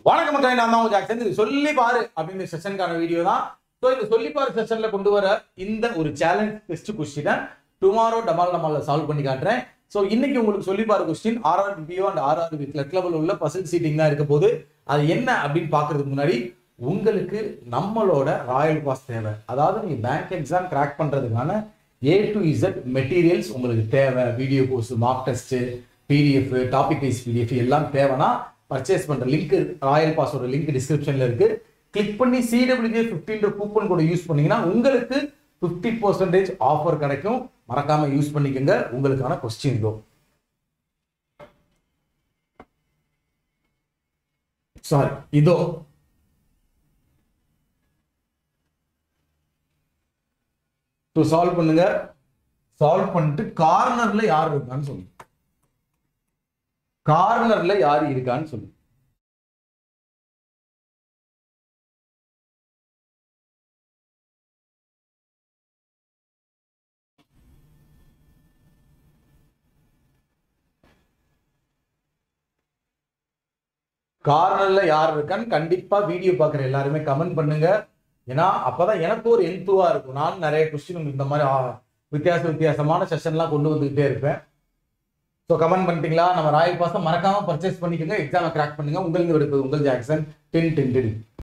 வணக்கம் மக்களே, நான் தான் ஜாக்சன். இது சொல்லி பாரு அப்படின்ற செஷனுக்கான வீடியோ தான். ஸோ இந்த சொல்லி பாரு செஷன்ல கொண்டு வர இந்த ஒரு சேலஞ்ச் டெஸ்ட் கொஸ்டினை டுமாரோ நம்மள சால்வ் பண்ணி காட்டுறேன். ஸோ இன்னைக்கு உங்களுக்கு சொல்லி பாரு question RRBO and RRB clerk level உள்ள பர்சன்ட் சீட்டிங் தான் இருக்க போது. அது என்ன அப்படின்னு பாக்குறதுக்கு முன்னாடி உங்களுக்கு நம்மளோட ராயல் பாஸ் தேவை. அதாவது நீங்க பேங்க் எக்ஸாம் கிராக் பண்றதுக்கான A to Z மெட்டீரியல்ஸ் உங்களுக்கு தேவை. Video course, mock test, PDF, topic wise PDF எல்லாம் தேவைன்னா பர்ச்சேஸ் பண்ற லிங்க் ராயல் பாஸோட லிங்க் டிஸ்கிரிப்ஷன்ல இருக்கு. கிளிக் பண்ணி CWJ15 கூப்பன் கோட் யூஸ் பண்ணீங்கன்னா உங்களுக்கு 50% ஆஃபர் கிடைக்கும். மறக்காம யூஸ் பண்ணிக்கோங்க. உங்களுக்கான கொஸ்டின் இதோ. சாரி, இதோ சால்வ் பண்ணுங்க. சால்வ் பண்ணிட்டு கார்னர்ல யார் இருக்கான்னு சொல்லுங்க. கார்னர்ல யார் இருக்கான்னு சொல்லுங்க. கார்னர்ல யார் இருக்கான்னு கண்டிப்பா வீடியோ பாக்குற எல்லாருமே கமெண்ட் பண்ணுங்க. ஏன்னா அப்பதான் எனக்கு ஒரு ஹெல்ப்ஃபுல்லா இருக்கும். நான் நிறைய கொஸ்டின் இந்த மாதிரி வித்தியாசமான செஷன்லாம் கொண்டு வந்துகிட்டே இருப்பேன். ஸோ கமெண்ட் பண்ணிட்டீங்களா? நம்ம ராயல் பாஸை மறக்காம பர்ச்சேஸ் பண்ணிக்கோங்க. எக்ஸாமை கிராக் பண்ணுங்க. உங்களுக்கு உங்கள் ஜாக்சன் 10